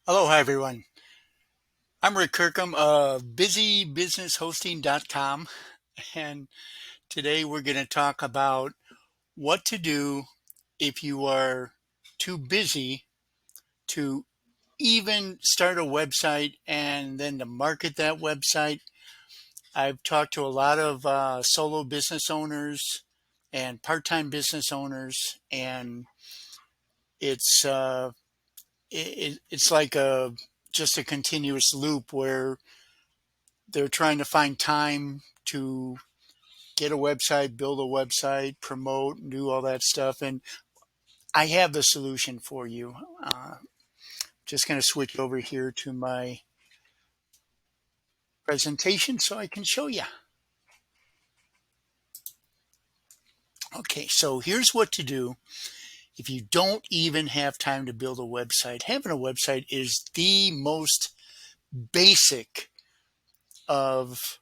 Hello, hi everyone. I'm Rick Kirkham of busybusinesshosting.com, and today we're going to talk about what to do if you are too busy to even start a website and then to market that website. I've talked to a lot of solo business owners and part-time business owners, and it's it's like a just a continuous loop where they're trying to find time to get a website, build a website, promote, and do all that stuff. And I have the solution for you. Just going to switch over here to my presentation so I can show you. Okay, so here's what to do if you don't even have time to build a website. Having a website is the most basic of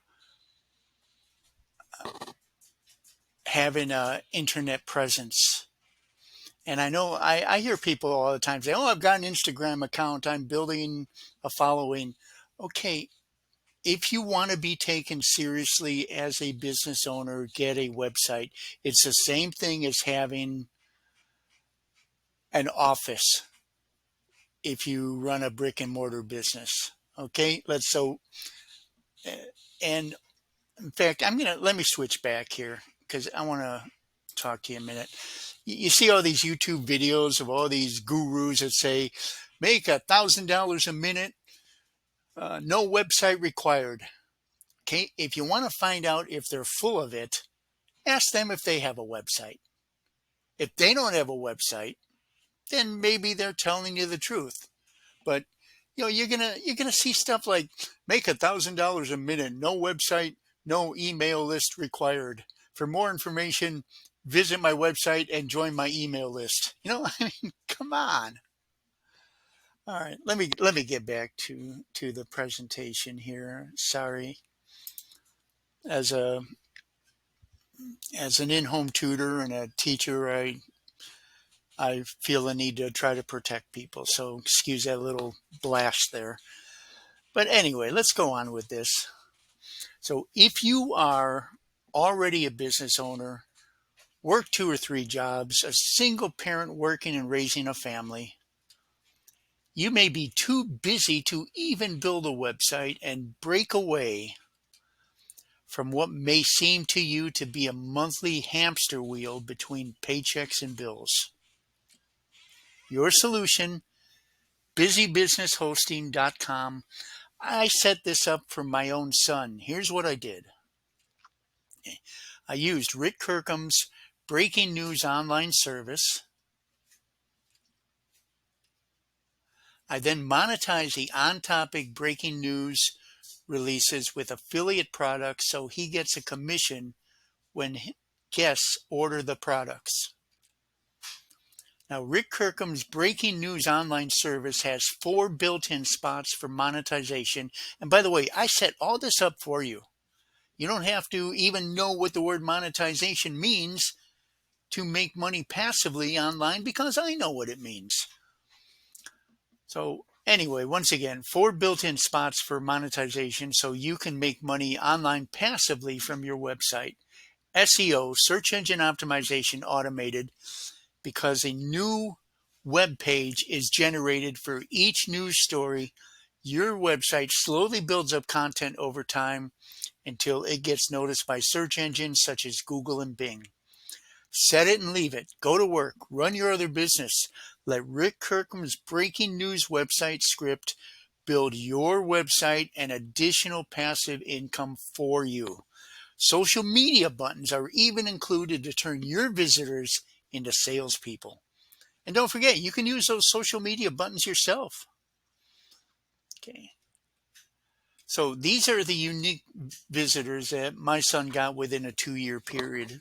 having an internet presence. And I know I hear people all the time say, "Oh, I've got an Instagram account. I'm building a following." Okay, if you want to be taken seriously as a business owner, get a website. It's the same thing as having an office if you run a brick and mortar business. Okay, uh, and in fact, let me switch back here because I want to talk to you a minute. You see all these YouTube videos of all these gurus that say, make $1,000 a minute, no website required. Okay, if you want to find out if they're full of it, ask them if they have a website. If they don't have a website, then maybe they're telling you the truth. But you're gonna see stuff like make $1,000 a minute, no website, no email list required. For more information, visit my website and join my email list. I mean, come on. All right, let me get back to the presentation here. Sorry. As a as an in-home tutor and a teacher, I feel the need to try to protect people. So excuse that little blast there. But anyway, let's go on with this. So if you are already a business owner, work 2 or 3 jobs, a single parent working and raising a family, you may be too busy to even build a website and break away from what may seem to you to be a monthly hamster wheel between paychecks and bills. Your solution, busybusinesshosting.com. I set this up for my own son. Here's what I did. I used Rick Kirkham's breaking news online service. I then monetized the on-topic breaking news releases with affiliate products so he gets a commission when guests order the products. Now, Rick Kirkham's breaking news online service has 4 built-in spots for monetization. And by the way, I set all this up for you. You don't have to even know what the word monetization means to make money passively online because I know what it means. So anyway, once again, 4 built-in spots for monetization so you can make money online passively from your website. SEO, search engine optimization automated, because a new web page is generated for each news story. Your website slowly builds up content over time until it gets noticed by search engines such as Google and Bing. Set it and leave it. Go to work. Run your other business. Let Rick Kirkham's breaking news website script build your website and additional passive income for you. Social media buttons are even included to turn your visitors into salespeople. And don't forget, you can use those social media buttons yourself. Okay. So these are the unique visitors that my son got within a 2-year period.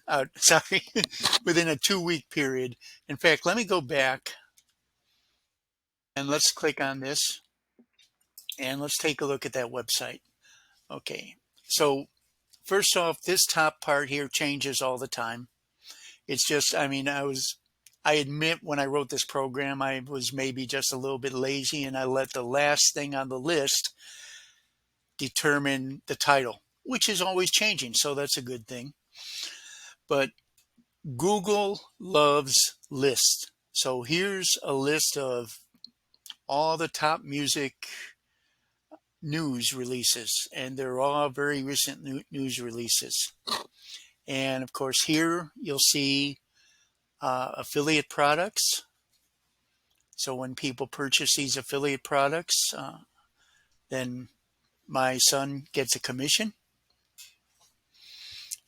Within a 2-week period. In fact, let me go back and let's click on this and let's take a look at that website. Okay. So first off, this top part here changes all the time. It's just, I mean, I admit when I wrote this program, I was maybe just a little bit lazy and I let the last thing on the list determine the title, which is always changing. So that's a good thing. But Google loves lists. So here's a list of all the top music news releases, and they're all very recent news releases. And of course, here you'll see affiliate products. So when people purchase these affiliate products, then my son gets a commission.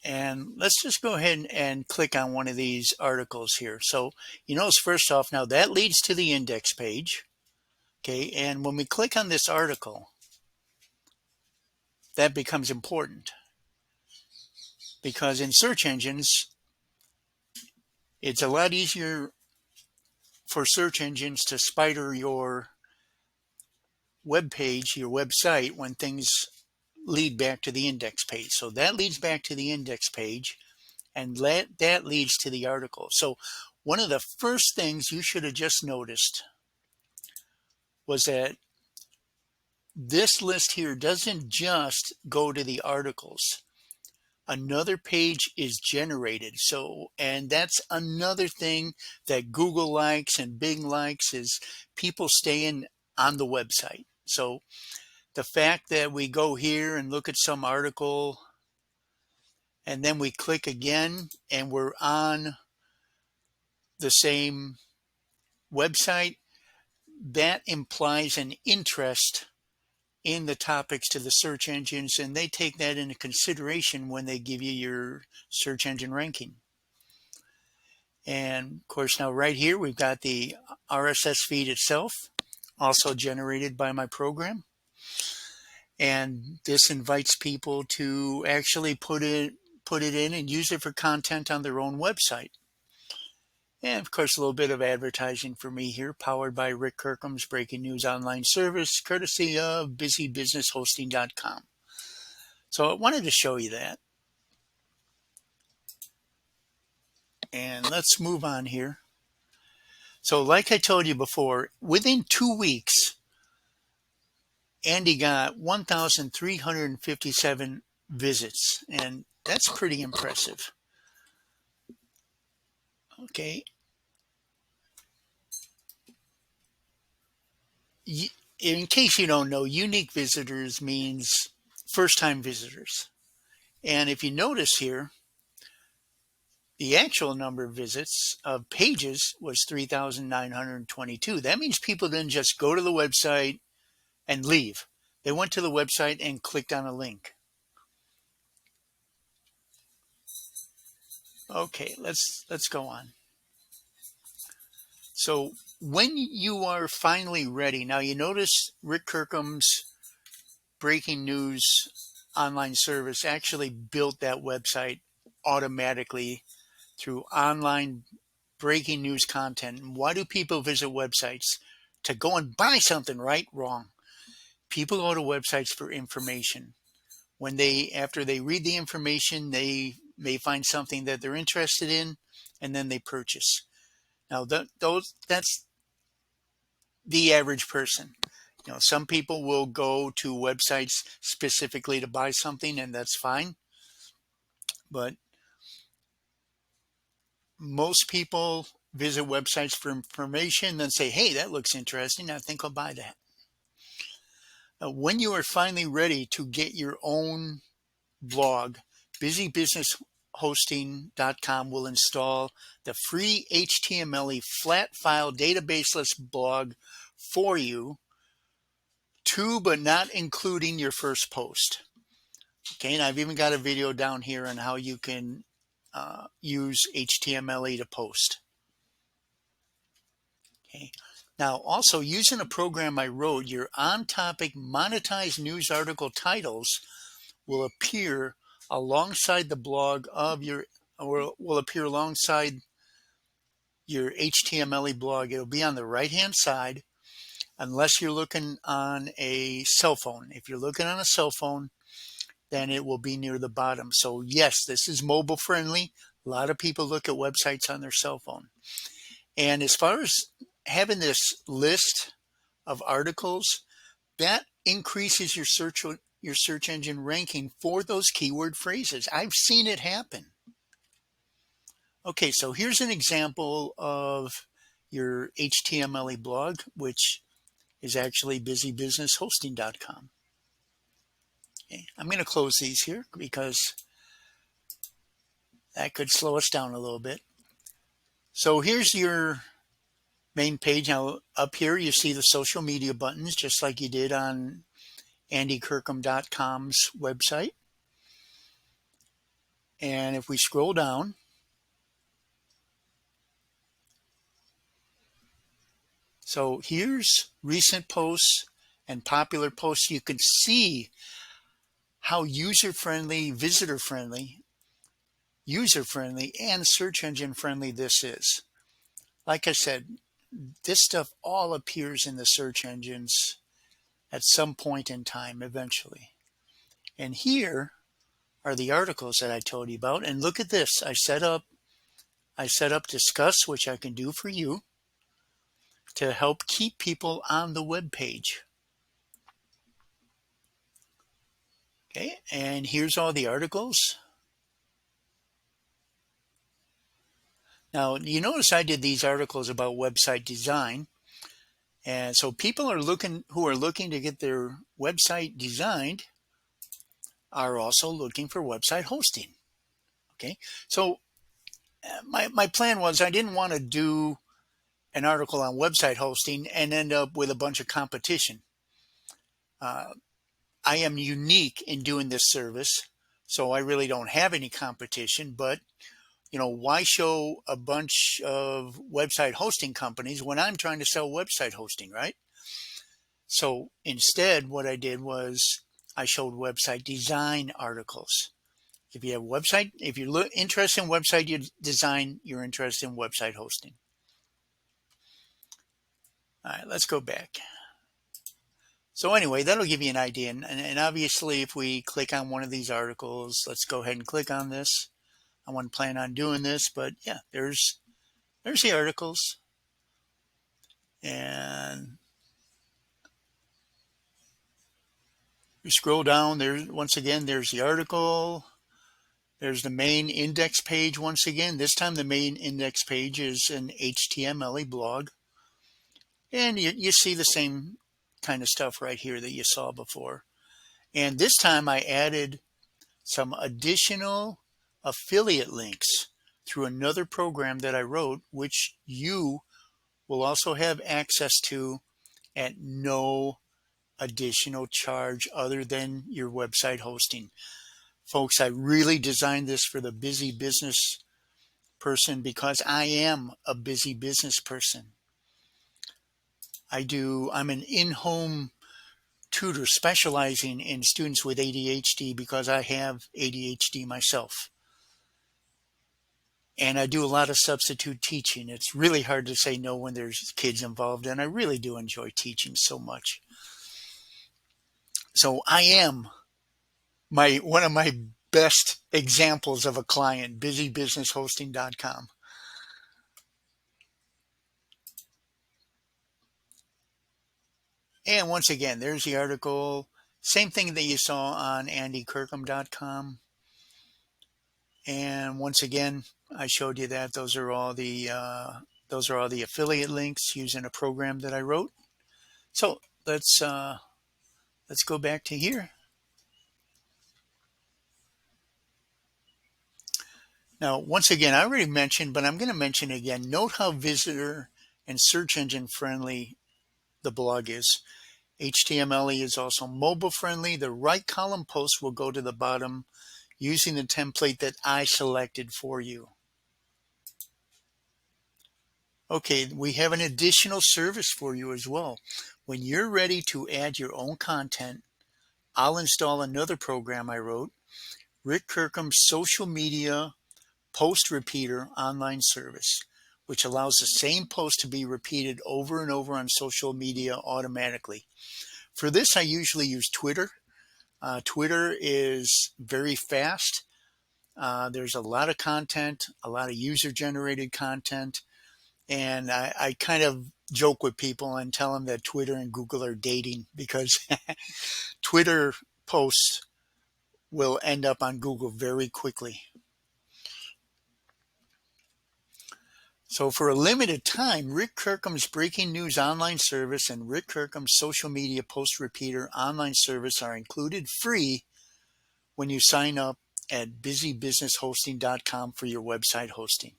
And let's just go ahead and click on one of these articles here. So you notice first off, now that leads to the index page. Okay, and when we click on this article, that becomes important because in search engines, it's a lot easier for search engines to spider your web page, your website, when things lead back to the index page. So that leads back to the index page, and that leads to the article. So one of the first things you should have just noticed was that this list here doesn't just go to the articles. Another page is generated. So, and that's another thing that Google likes and Bing likes is people staying on the website. So the fact that we go here and look at some article and then we click again and we're on the same website, that implies an interest in the topics to the search engines, and they take that into consideration when they give you your search engine ranking. And of course, now right here, we've got the RSS feed itself, also generated by my program. And this invites people to actually put it in and use it for content on their own website. And of course, a little bit of advertising for me here, powered by Rick Kirkham's breaking news online service, courtesy of busybusinesshosting.com. So I wanted to show you that. And let's move on here. So like I told you before, within 2 weeks, Andy got 1,357 visits, and that's pretty impressive. Okay. In case you don't know, unique visitors means first-time visitors. And if you notice here, the actual number of visits of pages was 3,922. That means people didn't just go to the website and leave. They went to the website and clicked on a link. Okay, let's go on. So when you are finally ready, now you notice Rick Kirkham's breaking news online service actually built that website automatically through online breaking news content. Why do people visit websites? To go and buy something, right? Wrong. People go to websites for information. After they read the information, they may find something that they're interested in, and then they purchase. Now, that's the average person. Some people will go to websites specifically to buy something, and that's fine. But most people visit websites for information, then say, hey, that looks interesting. I think I'll buy that. Now, when you are finally ready to get your own blog, busybusinesshosting.com will install the free HTML flat file databaseless blog for you, but not including your first post. Okay, and I've even got a video down here on how you can use HTML to post. Okay. Now, also using a program I wrote, your on-topic monetized news article titles will appear alongside the blog of will appear alongside your HTML blog. It'll be on the right-hand side, unless you're looking on a cell phone. If you're looking on a cell phone, then it will be near the bottom. So yes, this is mobile friendly. A lot of people look at websites on their cell phone. And as far as having this list of articles, that increases your search engine ranking for those keyword phrases. I've seen it happen. Okay, so here's an example of your HTML blog, which is actually busybusinesshosting.com. Okay, I'm going to close these here because that could slow us down a little bit. So here's your main page. Now up here you see the social media buttons just like you did on andykirkham.com's website. And if we scroll down, so here's recent posts and popular posts. You can see how user-friendly, visitor-friendly, user-friendly, and search engine-friendly this is. Like I said, this stuff all appears in the search engines at some point in time eventually. And here are the articles that I told you about. And look at this. I set up Discuss, which I can do for you to help keep people on the web page. Okay, and here's all the articles. Now, you notice I did these articles about website design. And so people who are looking to get their website designed are also looking for website hosting. Okay, so my plan was I didn't want to do an article on website hosting and end up with a bunch of competition. I am unique in doing this service, so I really don't have any competition, but why show a bunch of website hosting companies when I'm trying to sell website hosting, right? So instead, what I did was I showed website design articles. If you're interested in website design, you're interested in website hosting. All right, let's go back. So anyway, that'll give you an idea. And obviously, if we click on one of these articles, let's go ahead and click on this. I wasn't planning on doing this, but yeah, there's the articles. And you scroll down, once again, there's the article. There's the main index page once again. This time the main index page is an HTML blog. And you see the same kind of stuff right here that you saw before. And this time I added some additional affiliate links through another program that I wrote, which you will also have access to at no additional charge other than your website hosting. Folks, I really designed this for the busy business person because I am a busy business person. I'm an in-home tutor specializing in students with ADHD because I have ADHD myself. And I do a lot of substitute teaching. It's really hard to say no when there's kids involved, and I really do enjoy teaching so much. So I am one of my best examples of a client, busybusinesshosting.com. And once again, there's the article. Same thing that you saw on andykirkham.com. And once again, I showed you that those are all the affiliate links using a program that I wrote. So let's go back to here. Now, once again, I already mentioned, but I'm going to mention again. Note how visitor and search engine friendly the blog is. HTML is also mobile friendly. The right column post will go to the bottom using the template that I selected for you. Okay, we have an additional service for you as well. When you're ready to add your own content, I'll install another program I wrote, Rick Kirkham's Social Media Post Repeater online service, which allows the same post to be repeated over and over on social media automatically. For this, I usually use Twitter. Twitter is very fast. There's a lot of content, a lot of user-generated content. And I kind of joke with people and tell them that Twitter and Google are dating because Twitter posts will end up on Google very quickly. So for a limited time, Rick Kirkham's breaking news online service and Rick Kirkham's social media post repeater online service are included free when you sign up at busybusinesshosting.com for your website hosting.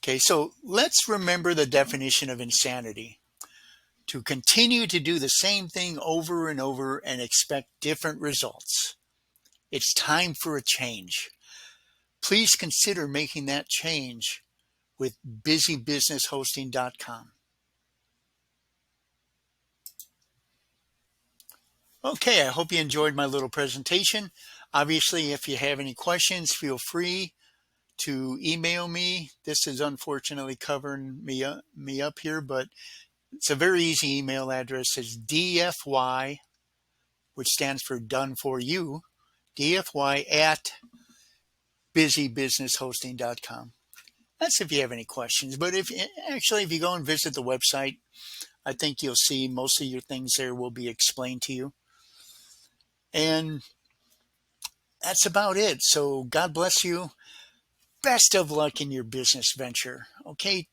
Okay, so let's remember the definition of insanity. To continue to do the same thing over and over and expect different results. It's time for a change. Please consider making that change with busybusinesshosting.com. Okay, I hope you enjoyed my little presentation. Obviously, if you have any questions, feel free to email me. This is unfortunately covering me up here, but it's a very easy email address. It's DFY, which stands for done for you, DFY at busybusinesshosting.com. That's if you have any questions. But if you go and visit the website, I think you'll see most of your things there will be explained to you. And that's about it. So God bless you. Best of luck in your business venture. Okay.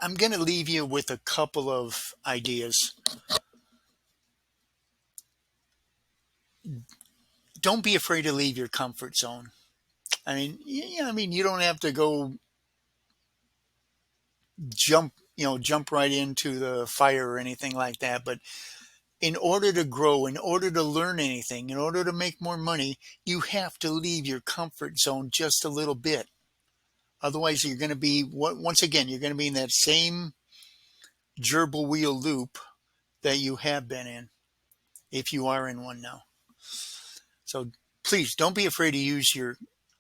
I'm going to leave you with a couple of ideas. Don't be afraid to leave your comfort zone. You don't have to go jump right into the fire or anything like that. But in order to grow, in order to learn anything, in order to make more money, you have to leave your comfort zone just a little bit. Otherwise, you're going to be, once again, you're going to be in that same gerbil wheel loop that you have been in, if you are in one now. So please don't be afraid to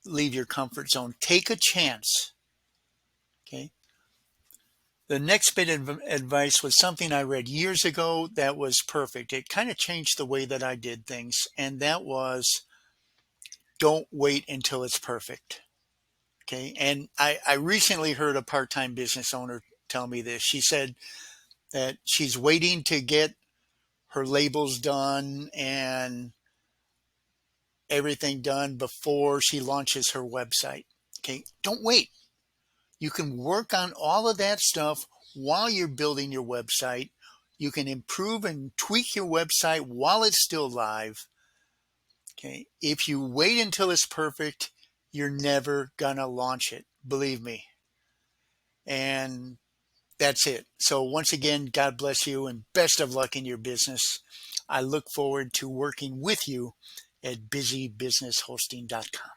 leave your comfort zone. Take a chance. Okay. The next bit of advice was something I read years ago that was perfect. It kind of changed the way that I did things. And that was, don't wait until it's perfect. Okay. And I recently heard a part-time business owner tell me this. She said that she's waiting to get her labels done and everything done before she launches her website. Okay. Don't wait. You can work on all of that stuff while you're building your website. You can improve and tweak your website while it's still live. Okay. If you wait until it's perfect, you're never gonna launch it. Believe me. And that's it. So once again, God bless you and best of luck in your business. I look forward to working with you at busybusinesshosting.com.